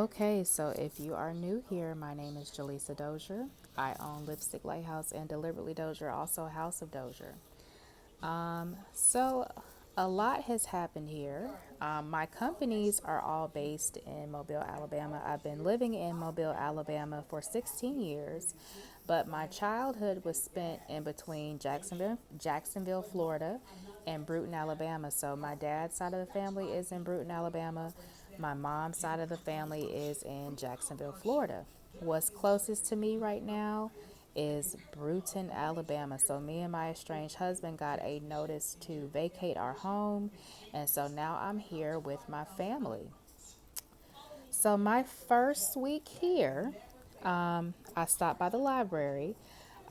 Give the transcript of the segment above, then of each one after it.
Okay, so if you are new here, my name is Jaleesa Dozier. I own Lipstick Lighthouse and Deliberately Dozier, also House of Dozier. So a lot has happened here. My companies are all based in Mobile, Alabama. I've been living in Mobile, Alabama for 16 years, but my childhood was spent in between Jacksonville, Florida, and Brewton, Alabama. So my dad's side of the family is in Brewton, Alabama. My mom's side of the family is in Jacksonville, Florida. What's closest to me right now is Brewton, Alabama. So me and my estranged husband got a notice to vacate our home, and so now I'm here with my family. So my first week here, I stopped by the library.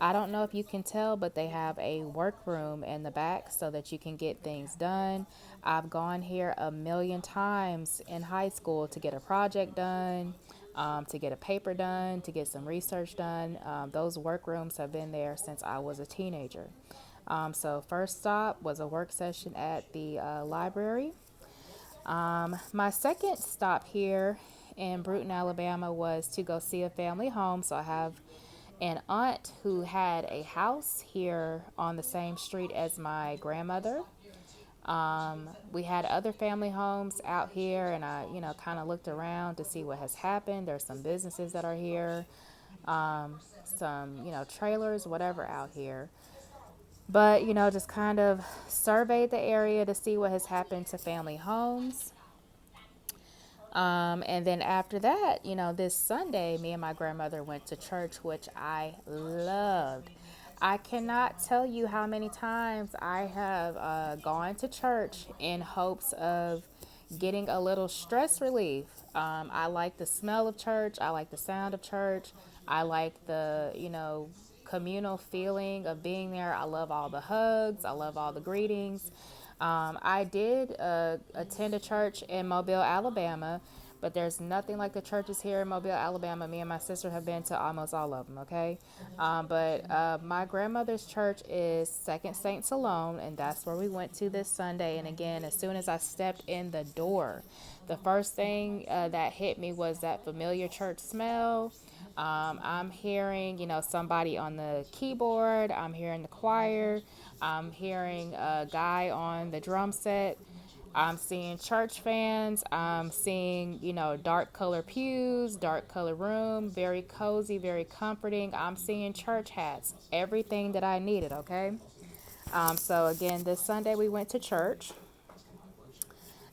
I don't know if you can tell, but they have a workroom in the back so that you can get things done. I've gone here a million times in high school to get a project done, to get a paper done, to get some research done. Those workrooms have been there since I was a teenager. So, first stop was a work session at the library. My second stop here in Brewton, Alabama was to go see a family home. So I have an aunt who had a house here on the same street as my grandmother. We had other family homes out here, and I, kind of looked around to see what has happened. There's some businesses that are here, some, trailers, whatever out here. But, just kind of surveyed the area to see what has happened to family homes. And then after that, this Sunday, me and my grandmother went to church, which I loved. I cannot tell you how many times I have gone to church in hopes of getting a little stress relief. I like the smell of church. I like the sound of church. I like the, communal feeling of being there. I love all the hugs. I love all the greetings. I did attend a church in Mobile, Alabama, but there's nothing like the churches here in Mobile, Alabama. Me and my sister have been to almost all of them, okay? But my grandmother's church is Second Saint Salome, and that's where we went to this Sunday. And again, as soon as I stepped in the door, the first thing that hit me was that familiar church smell. I'm hearing, somebody on the keyboard. I'm hearing the choir. I'm hearing a guy on the drum set. I'm seeing church fans. I'm seeing, dark color pews, dark color room, very cozy, very comforting. I'm seeing church hats, everything that I needed, okay? So, again, this Sunday we went to church.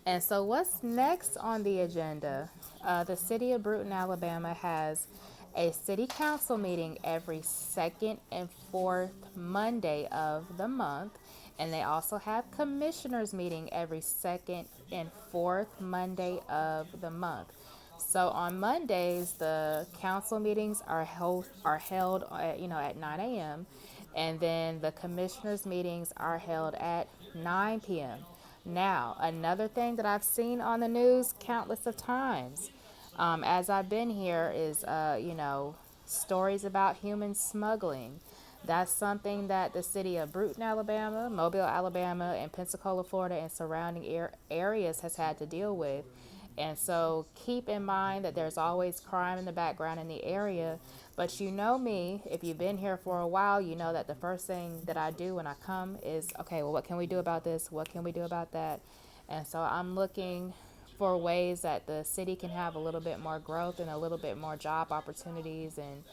And so, what's next on the agenda? The city of Brewton, Alabama has a city council meeting every second and fourth Monday of the month. And they also have commissioners meeting every second and fourth Monday of the month. So on Mondays, the council meetings are held at 9 a.m. and then the commissioners meetings are held at 9 p.m. Now, another thing that I've seen on the news countless of times as I've been here is, stories about human smuggling. That's something that the city of Brewton, Alabama, Mobile, Alabama, and Pensacola, Florida, and surrounding areas has had to deal with. And so keep in mind that there's always crime in the background in the area. But you know me, if you've been here for a while, you know that the first thing that I do when I come is, okay, well, what can we do about this? What can we do about that? And so I'm looking for ways that the city can have a little bit more growth and a little bit more job opportunities. And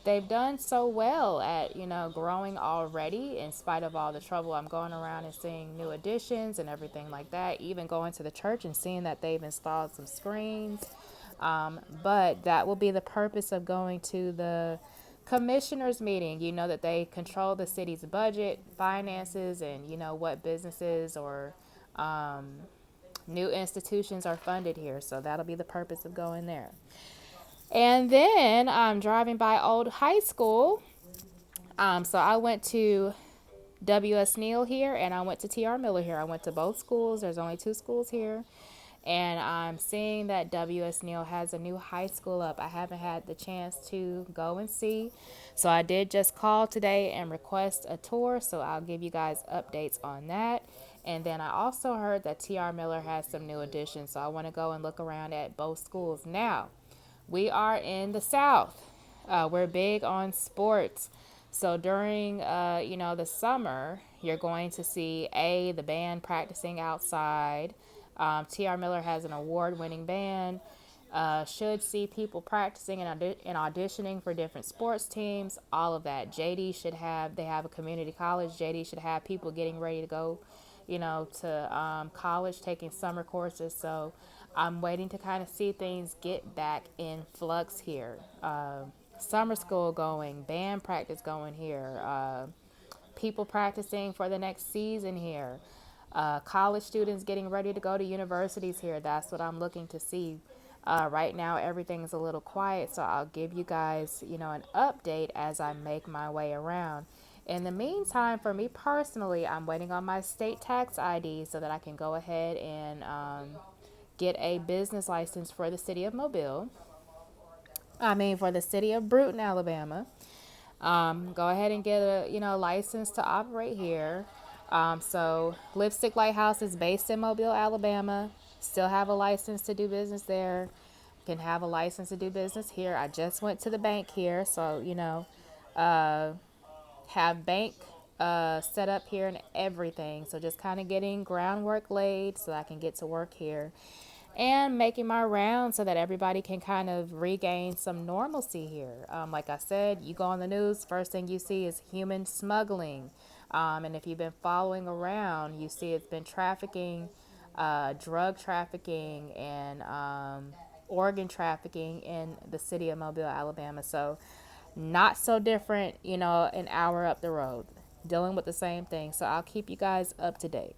they've done so well at, growing already in spite of all the trouble. I'm going around and seeing new additions and everything like that, even going to the church and seeing that they've installed some screens. But that will be the purpose of going to the commissioners meeting. You know that they control the city's budget, finances, and what businesses or new institutions are funded here. So that'll be the purpose of going there. And then I'm driving by Old High School. So I went to W.S. Neal here and I went to T.R. Miller here. I went to both schools. There's only two schools here. And I'm seeing that W.S. Neal has a new high school up. I haven't had the chance to go and see. So I did just call today and request a tour. So I'll give you guys updates on that. And then I also heard that T.R. Miller has some new additions. So I want to go and look around at both schools. Now, We are in the South. We're big on sports. So during, the summer, you're going to see the band practicing outside. T.R. Miller has an award-winning band. Should see people practicing and auditioning for different sports teams. All of that. They have a community college. JD should have people getting ready to go, to college, taking summer courses. So I'm waiting to kind of see things get back in flux here. Summer school going, band practice going here, people practicing for the next season here, college students getting ready to go to universities here. That's what I'm looking to see. Right now, everything's a little quiet, so I'll give you guys, an update as I make my way around. In the meantime, for me personally, I'm waiting on my state tax ID so that I can go ahead and get a business license for the city of Mobile. For the city of Brewton, Alabama. Go ahead and get a license to operate here. So Lipstick Lighthouse is based in Mobile, Alabama. Still have a license to do business there. Can have a license to do business here. I just went to the bank here, so have bank set up here and everything. So just kind of getting groundwork laid so I can get to work here and making my rounds so that everybody can kind of regain some normalcy here. Like I said, you go on the news, first thing you see is human smuggling. And if you've been following around, you see it's been trafficking, drug trafficking, and organ trafficking in the city of Mobile, Alabama. So, not so different, an hour up the road, dealing with the same thing. So, I'll keep you guys up to date.